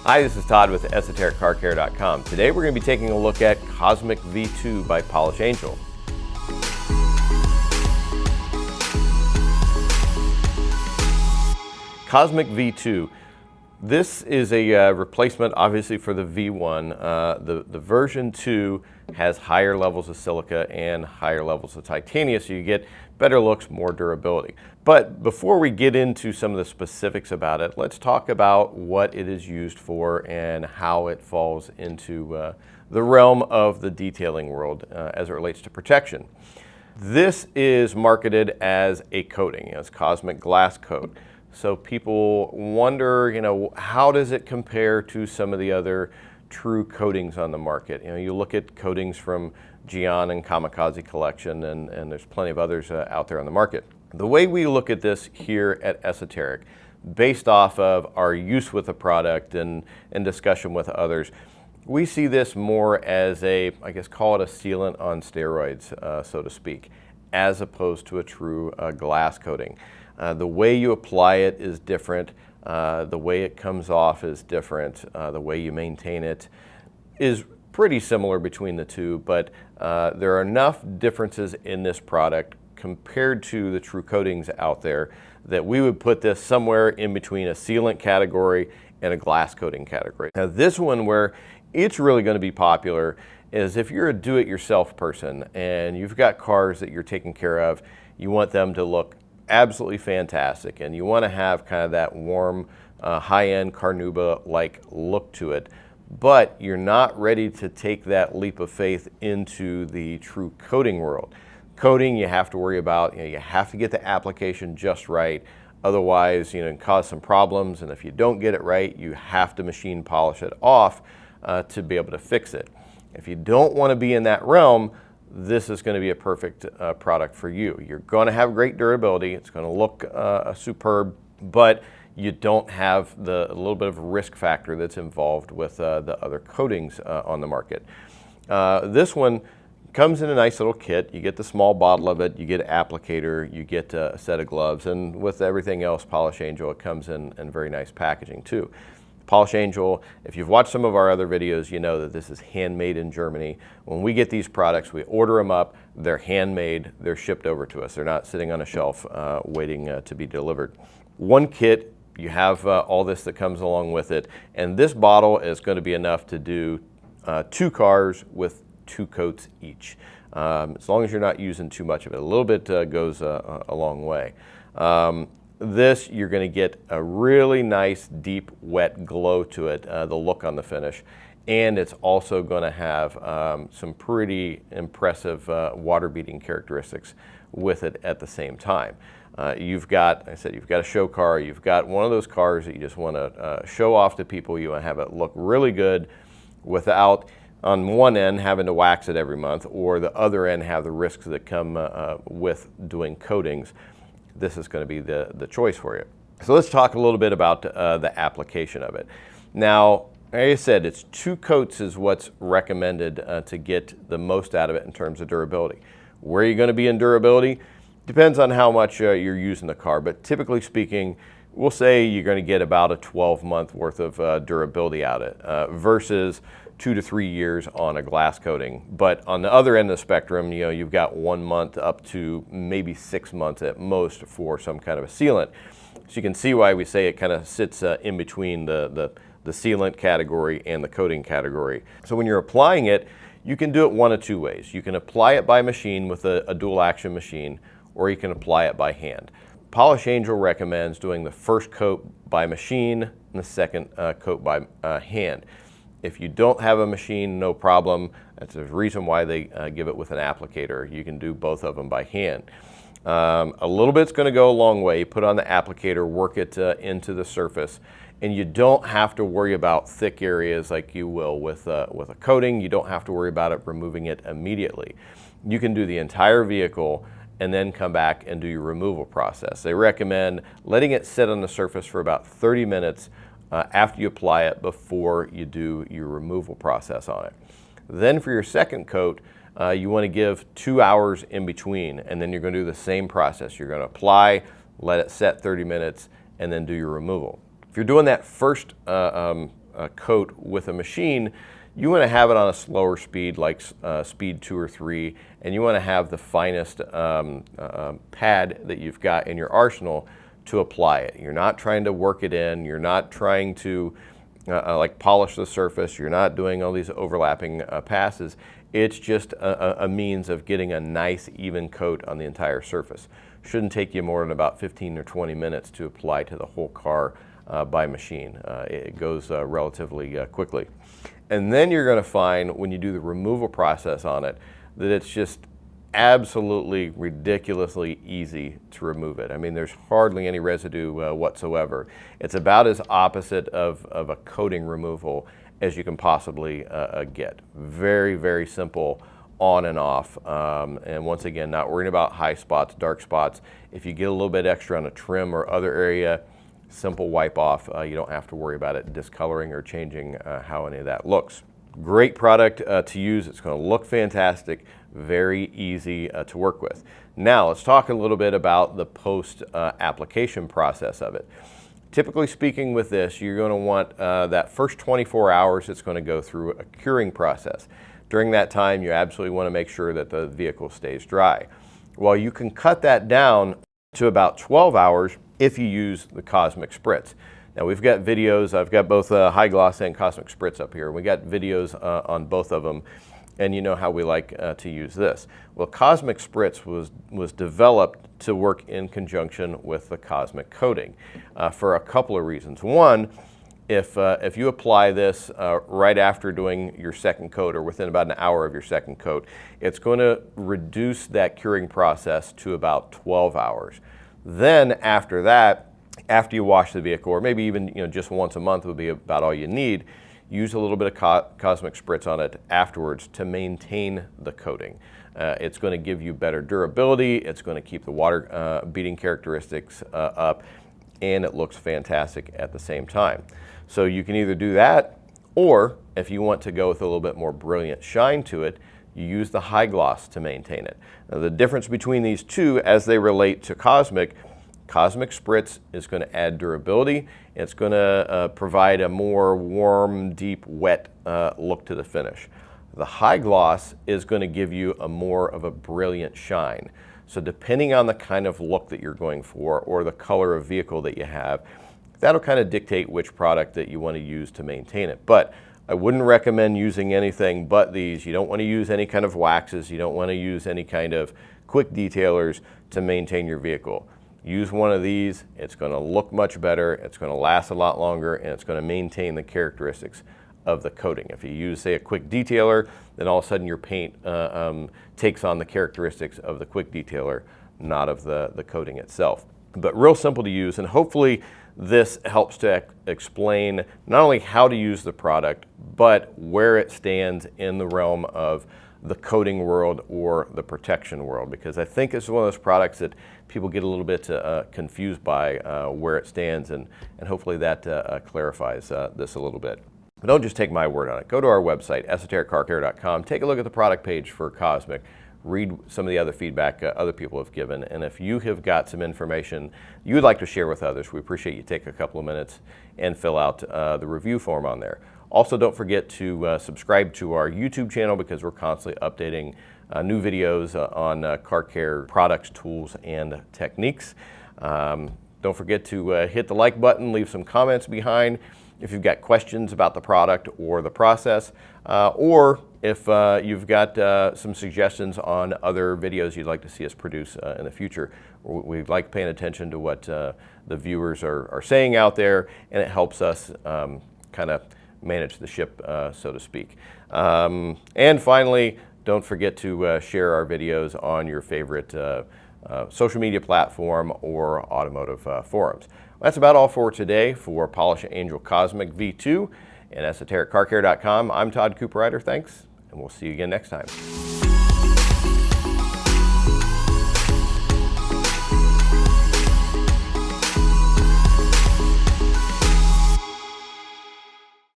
Hi, this is Todd with EsotericCarCare.com. Today we're going to be taking a look at Cosmic V2 by POLISHANGEL. Cosmic V2. This is a replacement, obviously, for the V1. The version 2 has higher levels of silica and higher levels of titania, so you get better looks, more durability. But before we get into some of the specifics about it, let's talk about what it is used for and how it falls into the realm of the detailing world as it relates to protection. This is marketed as a coating, as Cosmic Glasscoat. So people wonder, how does it compare to some of the other true coatings on the market? You look at coatings from Gian and Kamikaze Collection, and there's plenty of others out there on the market. The way we look at this here at Esoteric, based off of our use with the product and discussion with others, we see this more as call it a sealant on steroids, so to speak, as opposed to a true glass coating. The way you apply it is different. The way it comes off is different. The way you maintain it is pretty similar between the two, but there are enough differences in this product compared to the true coatings out there that we would put this somewhere in between a sealant category and a glass coating category. Now this one, where it's really going to be popular, is if you're a do-it-yourself person and you've got cars that you're taking care of, you want them to look absolutely fantastic, and you want to have kind of that warm, high-end Carnauba-like look to it, but you're not ready to take that leap of faith into the true coating world. Coating, you have to worry about, you have to get the application just right, otherwise, it can cause some problems, and if you don't get it right, you have to machine polish it off to be able to fix it. If you don't want to be in that realm, this is going to be a perfect product for you. You're going to have great durability. It's going to look superb, but you don't have a little bit of risk factor that's involved with the other coatings on the market. This one comes in a nice little kit. You get the small bottle of it, you get an applicator, you get a set of gloves, and with everything else POLISHANGEL, it comes in very nice packaging too. POLISHANGEL, if you've watched some of our other videos, you know that this is handmade in Germany. When we get these products, we order them up, they're handmade, they're shipped over to us. They're not sitting on a shelf waiting to be delivered. One kit, you have all this that comes along with it, and this bottle is going to be enough to do 2 cars with 2 coats each. As long as you're not using too much of it. A little bit goes a long way. This, you're going to get a really nice, deep, wet glow to it, the look on the finish. And it's also going to have some pretty impressive water-beating characteristics with it at the same time. You've got a show car, you've got one of those cars that you just want to show off to people. You want to have it look really good without, on one end, having to wax it every month, or the other end have the risks that come with doing coatings. This is going to be the choice for you. So let's talk a little bit about the application of it. Now, like I said, it's 2 coats is what's recommended to get the most out of it in terms of durability. Where are you going to be in durability? Depends on how much you're using the car, but typically speaking, we'll say you're going to get about a 12-month worth of durability out of it versus 2 to 3 years on a glass coating. But on the other end of the spectrum, you've got 1 month up to maybe 6 months at most for some kind of a sealant. So you can see why we say it kind of sits in between the sealant category and the coating category. So when you're applying it, you can do it one of 2 ways. You can apply it by machine with a dual action machine, or you can apply it by hand. POLISHANGEL recommends doing the first coat by machine and the second coat by hand. If you don't have a machine, no problem. That's the reason why they give it with an applicator. You can do both of them by hand. A little bit's going to go a long way. You put on the applicator, work it into the surface, and you don't have to worry about thick areas like you will with a coating. You don't have to worry about it removing it immediately. You can do the entire vehicle and then come back and do your removal process. They recommend letting it sit on the surface for about 30 minutes after you apply it before you do your removal process on it. Then for your second coat, you want to give 2 hours in between, and then you're going to do the same process. You're going to apply, let it set 30 minutes, and then do your removal. If you're doing that first coat with a machine, you want to have it on a slower speed, like speed 2 or 3, and you want to have the finest pad that you've got in your arsenal to apply it. You're not trying to work it in, you're not trying to like polish the surface, you're not doing all these overlapping passes. It's just a means of getting a nice even coat on the entire surface. Shouldn't take you more than about 15 or 20 minutes to apply to the whole car by machine. It goes relatively quickly. And then you're going to find when you do the removal process on it that it's just absolutely ridiculously easy to remove it. I mean, there's hardly any residue whatsoever. It's about as opposite of a coating removal as you can possibly get. Very, very simple on and off. And once again, not worrying about high spots, dark spots. If you get a little bit extra on a trim or other area, simple wipe off. You don't have to worry about it discoloring or changing how any of that looks. Great product to use. It's going to look fantastic, very easy to work with. Now let's talk a little bit about the post application process of it. Typically speaking with this, you're going to want that first 24 hours it's going to go through a curing process. During that time, you absolutely want to make sure that the vehicle stays dry. Well, you can cut that down to about 12 hours if you use the Cosmic Spritz. Now we've got videos, I've got both high gloss and Cosmic Spritz up here. We got videos on both of them, and you know how we like to use this. Well, Cosmic Spritz was developed to work in conjunction with the Cosmic coating for a couple of reasons. One, if you apply this right after doing your second coat or within about an hour of your second coat, it's going to reduce that curing process to about 12 hours. Then after that, after you wash the vehicle, or maybe even just once a month would be about all you need, use a little bit of Cosmic Spritz on it afterwards to maintain the coating. It's going to give you better durability, it's going to keep the water beating characteristics up, and it looks fantastic at the same time. So you can either do that, or if you want to go with a little bit more brilliant shine to it, you use the high gloss to maintain it. Now, the difference between these two as they relate to Cosmic Spritz is going to add durability. It's going to provide a more warm, deep, wet look to the finish. The high gloss is going to give you a more of a brilliant shine. So depending on the kind of look that you're going for or the color of vehicle that you have, that'll kind of dictate which product that you want to use to maintain it. But I wouldn't recommend using anything but these. You don't want to use any kind of waxes. You don't want to use any kind of quick detailers to maintain your vehicle. Use one of these. It's going to look much better. It's going to last a lot longer, and it's going to maintain the characteristics of the coating. If you use, say, a quick detailer, then all of a sudden your paint takes on the characteristics of the quick detailer, not of the coating itself. But real simple to use, and hopefully this helps to explain not only how to use the product, but where it stands in the realm of the coating world or the protection world, because I think it's one of those products that people get a little bit confused by where it stands, and hopefully that clarifies this a little bit. But don't just take my word on it. Go to our website, esotericcarcare.com, take a look at the product page for Cosmic, read some of the other feedback other people have given, and if you have got some information you would like to share with others, we appreciate you take a couple of minutes and fill out the review form on there. Also, don't forget to subscribe to our YouTube channel, because we're constantly updating new videos on car care products, tools, and techniques. Don't forget to hit the like button, leave some comments behind if you've got questions about the product or the process, or if you've got some suggestions on other videos you'd like to see us produce in the future. We like paying attention to what the viewers are saying out there, and it helps us kind of manage the ship, so to speak. And finally, don't forget to share our videos on your favorite social media platform or automotive forums. That's about all for today. For POLISHANGEL Cosmic V2 and EsotericCarCare.com, I'm Todd Cooperrider. Thanks, and we'll see you again next time.